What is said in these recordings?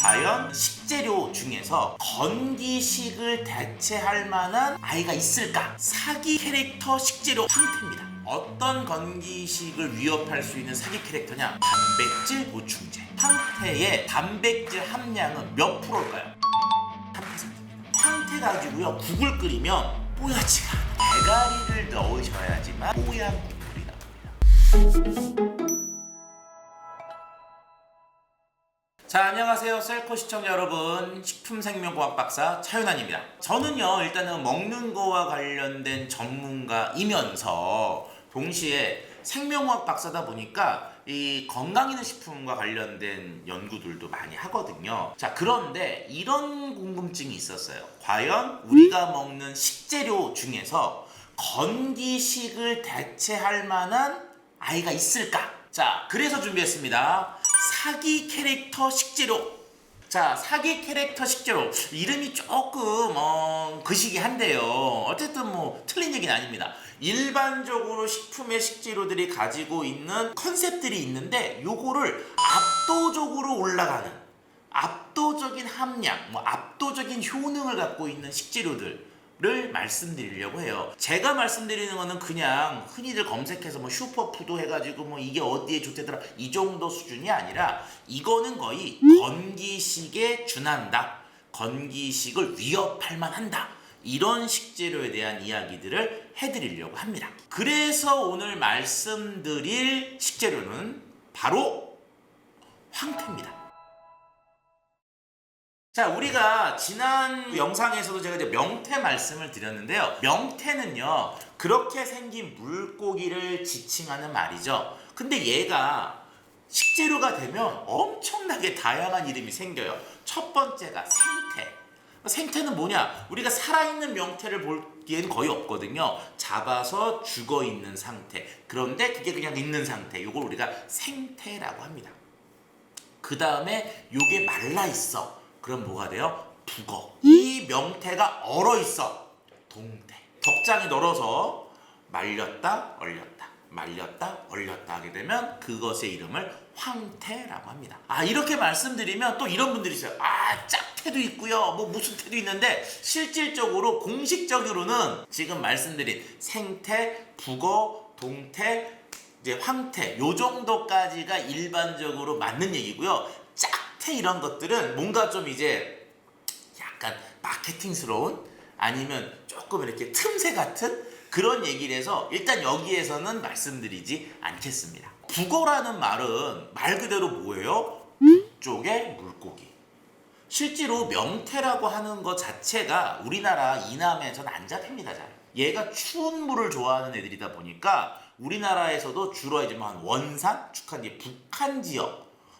과연 식재료 중에서 건기식을 대체할 만한 아이가 있을까? 사기 캐릭터 식재료 황태입니다. 어떤 건기식을 위협할 수 있는 사기 캐릭터냐? 단백질 보충제. 황태의 단백질 함량은 몇 프로일까요? 3%입니다. 황태 가지고요 국을 끓이면 뽀얗지가 않아요. 대가리를 넣으셔야지만 뽀얀 국물이 나옵니다. 자, 안녕하세요. 셀코 시청자 여러분, 식품생명공학 박사 차윤환입니다. 저는요 일단은 먹는 거와 관련된 전문가이면서 동시에 생명공학 박사다 보니까 이 건강기능 식품과 관련된 연구들도 많이 하거든요. 자, 그런데 이런 궁금증이 있었어요. 과연 우리가 먹는 식재료 중에서 건기식을 대체할 만한 아이가 있을까? 자, 그래서 준비했습니다. 사기 캐릭터 식재료. 자, 사기 캐릭터 식재료. 이름이 조금 그시기 한데요. 어쨌든 뭐 틀린 얘기는 아닙니다. 일반적으로 식품의 식재료들이 가지고 있는 컨셉들이 있는데 요거를 압도적으로 올라가는 압도적인 함량, 압도적인 효능을 갖고 있는 식재료들을 말씀드리려고 해요. 제가 말씀드리는 거는 그냥 흔히들 검색해서 슈퍼푸드 해가지고 이게 어디에 좋대더라 이 정도 수준이 아니라 이거는 거의 건기식에 준한다. 건기식을 위협할 만한다. 이런 식재료에 대한 이야기들을 해드리려고 합니다. 그래서 오늘 말씀드릴 식재료는 바로 황태입니다. 자, 우리가 지난 영상에서도 제가 이제 명태 말씀을 드렸는데요. 명태는요, 그렇게 생긴 물고기를 지칭하는 말이죠. 근데 얘가 식재료가 되면 엄청나게 다양한 이름이 생겨요. 첫 번째가 생태. 생태는 뭐냐? 우리가 살아있는 명태를 보기엔 거의 없거든요. 잡아서 죽어있는 상태. 그런데 그게 그냥 있는 상태. 이걸 우리가 생태라고 합니다. 그 다음에 요게 말라있어. 그럼 뭐가 돼요? 북어. 이 명태가 얼어있어. 동태. 덕장이 얼어서 말렸다 얼렸다 말렸다 얼렸다 하게 되면 그것의 이름을 황태라고 합니다. 이렇게 말씀드리면 또 이런 분들이 있어요. 짝태도 있고요 무슨 태도 있는데 실질적으로 공식적으로는 지금 말씀드린 생태, 북어, 동태, 이제 황태 요 정도까지가 일반적으로 맞는 얘기고요. 짝태 이런 것들은 뭔가 좀 이제 약간 마케팅스러운 아니면 조금 이렇게 틈새 같은 그런 얘기를 해서 일단 여기에서는 말씀드리지 않겠습니다. 북어라는 말은 말 그대로 뭐예요? 북쪽의 물고기. 실제로 명태라고 하는 것 자체가 우리나라 이남에서는 안 잡힙니다. 잘. 얘가 추운 물을 좋아하는 애들이다 보니까 우리나라에서도 주로 이제 원산,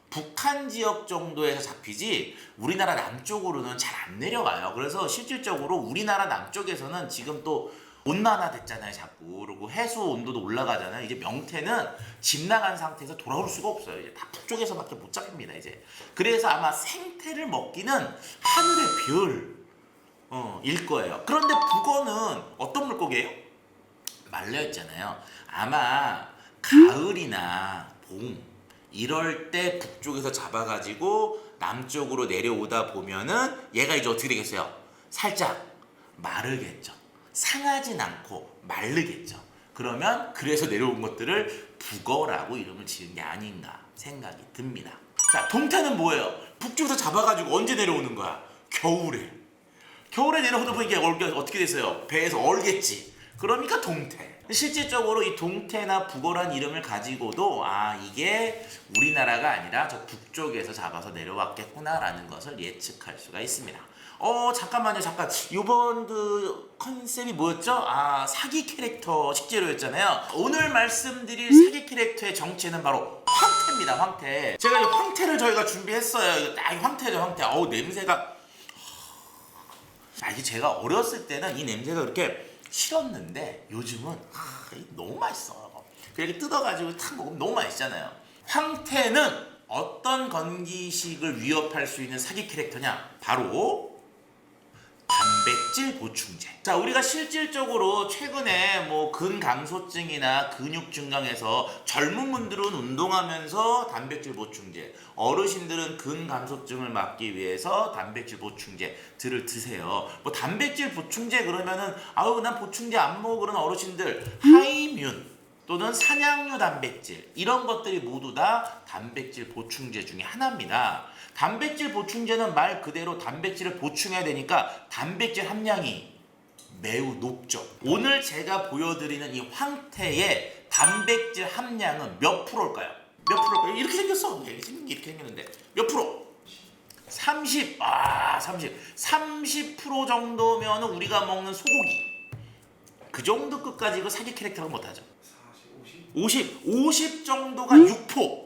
북한 지역 정도에서 잡히지 우리나라 남쪽으로는 잘 안 내려와요. 그래서 실질적으로 우리나라 남쪽에서는 지금 또 온난화 됐잖아요, 자꾸. 그리고 해수 온도도 올라가잖아요. 이제 명태는 집 나간 상태에서 돌아올 수가 없어요. 이제 다 북쪽에서밖에 못 잡힙니다, 이제. 그래서 아마 생태를 먹기는 하늘의 별일 거예요. 그런데 북어는 어떤 물고기예요? 말려있잖아요. 아마 가을이나 봄 이럴 때 북쪽에서 잡아가지고 남쪽으로 내려오다 보면은 얘가 이제 어떻게 되겠어요? 살짝 마르겠죠. 상하진 않고 마르겠죠. 그러면 그래서 내려온 것들을 북어라고 이름을 지은 게 아닌가 생각이 듭니다. 자, 동태는 뭐예요? 북쪽에서 잡아가지고 언제 내려오는 거야? 겨울에 내려오다 보니까 어떻게 됐어요? 배에서 얼겠지. 그러니까 동태. 실질적으로 이 동태나 북어란 이름을 가지고도 이게 우리나라가 아니라 저 북쪽에서 잡아서 내려왔겠구나라는 것을 예측할 수가 있습니다. 잠깐만요. 이번 그 컨셉이 뭐였죠? 사기 캐릭터 식재료였잖아요. 오늘 말씀드릴 사기 캐릭터의 정체는 바로 황태입니다. 황태. 제가 이 황태를 저희가 준비했어요. 이거 딱 황태죠, 황태. 냄새가. 이게 제가 어렸을 때는 이 냄새가 그렇게 싫었는데 요즘은 너무 맛있어. 이렇게 뜯어가지고 탁 먹으면 너무 맛있잖아요. 황태는 어떤 건기식을 위협할 수 있는 사기 캐릭터냐? 바로 단백질 보충제. 자, 우리가 실질적으로 최근에 뭐 근감소증이나 근육 증강에서 젊은 분들은 운동하면서 단백질 보충제, 어르신들은 근감소증을 막기 위해서 단백질 보충제들을 드세요. 뭐 단백질 보충제 그러면은 아우 난 보충제 안 먹어 그런 어르신들, 하이뮨 또는 산양류 단백질 이런 것들이 모두 다 단백질 보충제 중에 하나입니다. 단백질 보충제는 말 그대로 단백질을 보충해야 되니까 단백질 함량이 매우 높죠. 오늘 제가 보여드리는 이 황태의 단백질 함량은 몇 프로일까요? 몇 프로일까요? 이렇게 생겼어. 이렇게 생겼는데 몇 프로? 30. 30% 정도면 우리가 먹는 소고기 그 정도 끝까지 이거 사기 캐릭터는 못하죠. 50 정도가 육포.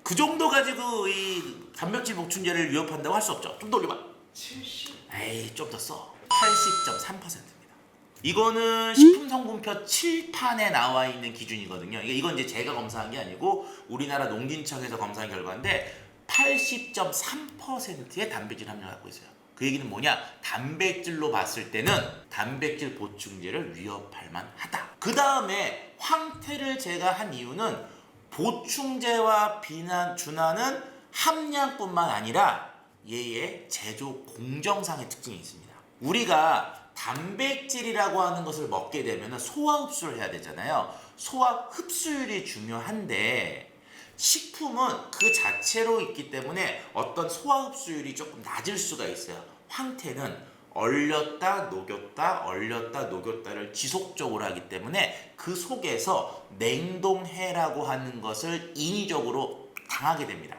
그 정도 가지고 이 단백질 보충제를 위협한다고 할 수 없죠. 좀 더 올려봐. 70. 에이, 좀 더 써. 80.3%입니다. 이거는 식품성분표 7판에 나와 있는 기준이거든요. 이건 이제 제가 검사한 게 아니고 우리나라 농진청에서 검사한 결과인데 80.3%의 단백질 함량을 갖고 있어요. 그 얘기는 뭐냐? 단백질로 봤을 때는 단백질 보충제를 위협할 만하다. 그 다음에 황태를 제가 한 이유는 보충제와 준하는 함량뿐만 아니라 얘의 제조 공정상의 특징이 있습니다. 우리가 단백질이라고 하는 것을 먹게 되면 소화 흡수를 해야 되잖아요. 소화 흡수율이 중요한데 식품은 그 자체로 있기 때문에 어떤 소화 흡수율이 조금 낮을 수가 있어요. 황태는 얼렸다 녹였다 얼렸다 녹였다를 지속적으로 하기 때문에 그 속에서 냉동해라고 하는 것을 인위적으로 당하게 됩니다.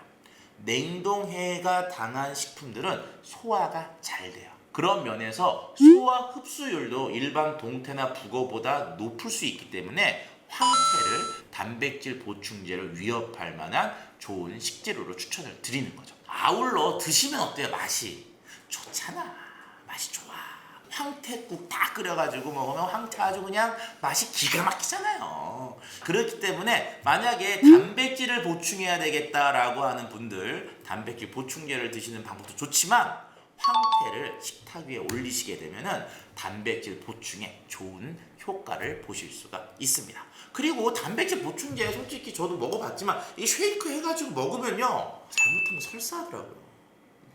냉동해가 당한 식품들은 소화가 잘 돼요. 그런 면에서 소화 흡수율도 일반 동태나 북어보다 높을 수 있기 때문에 황태를 단백질 보충제를 위협할 만한 좋은 식재료로 추천을 드리는 거죠. 아울러 드시면 어때요? 맛이 좋잖아. 맛이 좋아. 황태국 다 끓여가지고 먹으면 황태 아주 그냥 맛이 기가 막히잖아요. 그렇기 때문에 만약에 단백질을 보충해야 되겠다라고 하는 분들 단백질 보충제를 드시는 방법도 좋지만 황태를 식탁 위에 올리시게 되면은 단백질 보충에 좋은 효과를 보실 수가 있습니다. 그리고 단백질 보충제 솔직히 저도 먹어봤지만 이 쉐이크 해가지고 먹으면요 잘못하면 설사하더라고요.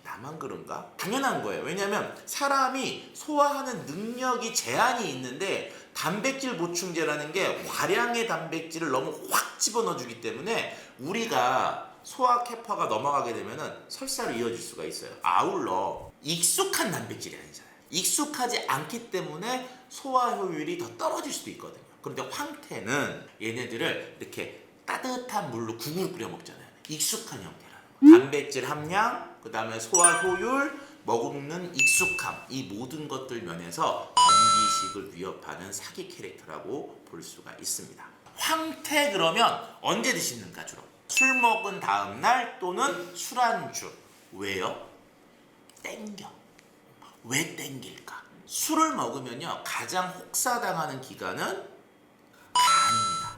나만 그런가? 당연한 거예요. 왜냐하면 사람이 소화하는 능력이 제한이 있는데 단백질 보충제라는 게 화량의 단백질을 너무 확 집어넣어주기 때문에 우리가 소화 캐파가 넘어가게 되면 설사로 이어질 수가 있어요. 아울러 익숙한 단백질이 아니잖아요. 익숙하지 않기 때문에 소화 효율이 더 떨어질 수도 있거든요. 그런데 황태는 얘네들을 이렇게 따뜻한 물로 국을 끓여 먹잖아요. 익숙한 형태라는 거예요. 단백질 함량, 그 다음에 소화 효율, 먹는 익숙함, 이 모든 것들 면에서 전기식을 위협하는 사기 캐릭터라고 볼 수가 있습니다. 황태 그러면 언제 드시는가 주로? 술 먹은 다음 날 또는 술안주. 왜요? 땡겨. 왜 땡길까? 술을 먹으면요 가장 혹사당하는 기관은 간입니다.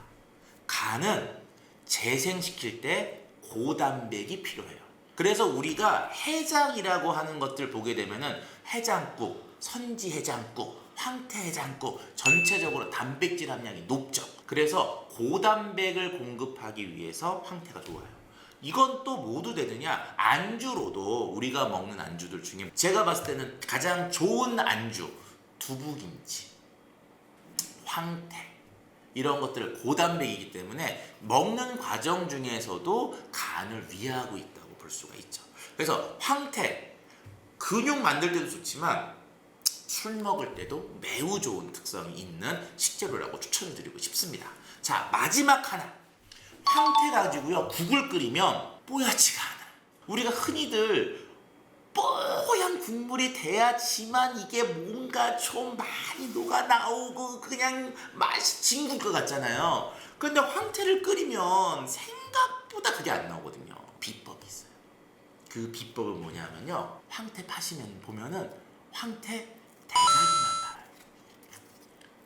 간은 재생시킬 때 고단백이 필요해요. 그래서 우리가 해장이라고 하는 것들 보게 되면은 해장국, 선지 해장국, 황태 해장국 전체적으로 단백질 함량이 높죠. 그래서 고단백을 공급하기 위해서 황태가 좋아요. 이건 또 모두 되느냐? 안주로도 우리가 먹는 안주들 중에 제가 봤을 때는 가장 좋은 안주 두부김치, 황태 이런 것들을 고단백이기 때문에 먹는 과정 중에서도 간을 위하고 있다고 볼 수가 있죠. 그래서 황태 근육 만들 때도 좋지만 술 먹을 때도 매우 좋은 특성이 있는 식재료라고 추천을 드리고 싶습니다. 자, 마지막 하나. 황태 가지고요 국을 끓이면 뽀얗지가 않아. 우리가 흔히들 뽀얀 국물이 돼야지만 이게 뭔가 좀 많이 녹아 나오고 그냥 맛이 진국 것 같잖아요. 근데 황태를 끓이면 생각보다 그게 안 나오거든요. 비법이 있어요. 그 비법은 뭐냐면요, 황태 파시면 보면은 황태 대가리만 팔아요.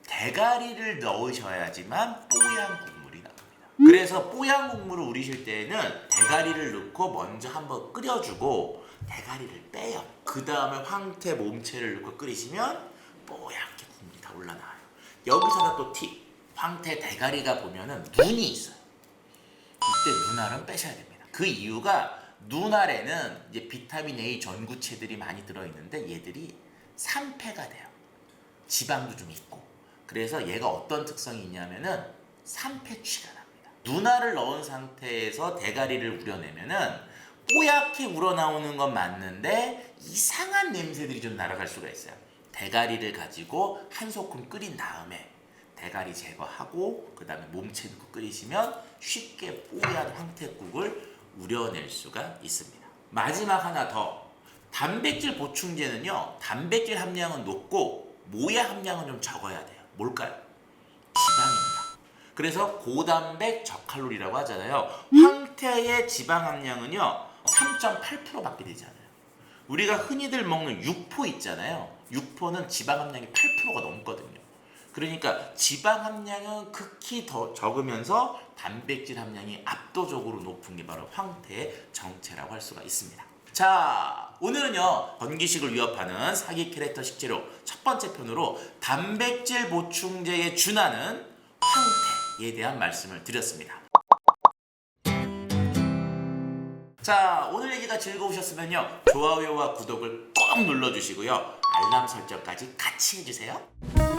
대가리를 넣으셔야지만 뽀얀 국물이 나옵니다. 그래서 뽀얀 국물을 우리실 때에는 대가리를 넣고 먼저 한번 끓여주고 대가리를 빼요. 그 다음에 황태 몸체를 넣고 끓이시면 뽀얗게 국물이 다 올라나와요. 여기서 또 팁. 황태 대가리가 보면은 눈이 있어요. 이때 눈알은 빼셔야 됩니다. 그 이유가 눈알에는 이제 비타민 A 전구체들이 많이 들어있는데 얘들이 산패가 돼요. 지방도 좀 있고. 그래서 얘가 어떤 특성이 있냐면은 산패취가 납니다. 눈알을 넣은 상태에서 대가리를 우려내면은 뽀얗게 우러나오는 건 맞는데 이상한 냄새들이 좀 날아갈 수가 있어요. 대가리를 가지고 한 소끔 끓인 다음에 대가리 제거하고 그 다음에 몸체 넣고 끓이시면 쉽게 뽀얀 황태국을 우려낼 수가 있습니다. 마지막 하나 더. 단백질 보충제는요, 단백질 함량은 높고 모의 함량은 좀 적어야 돼요. 뭘까요? 지방입니다. 그래서 고단백 저칼로리라고 하잖아요. 황태의 지방 함량은요 3.8%밖에 되지 않아요. 우리가 흔히들 먹는 육포 있잖아요. 육포는 지방 함량이 8%가 넘거든요. 그러니까 지방 함량은 극히 더 적으면서 단백질 함량이 압도적으로 높은 게 바로 황태의 정체라고 할 수가 있습니다. 자, 오늘은요 전기식을 위협하는 사기 캐릭터 식재료 첫 번째 편으로 단백질 보충제에 준하는 황태에 대한 말씀을 드렸습니다. 자, 오늘 얘기가 즐거우셨으면요 좋아요와 구독을 꼭 눌러주시고요 알람 설정까지 같이 해주세요.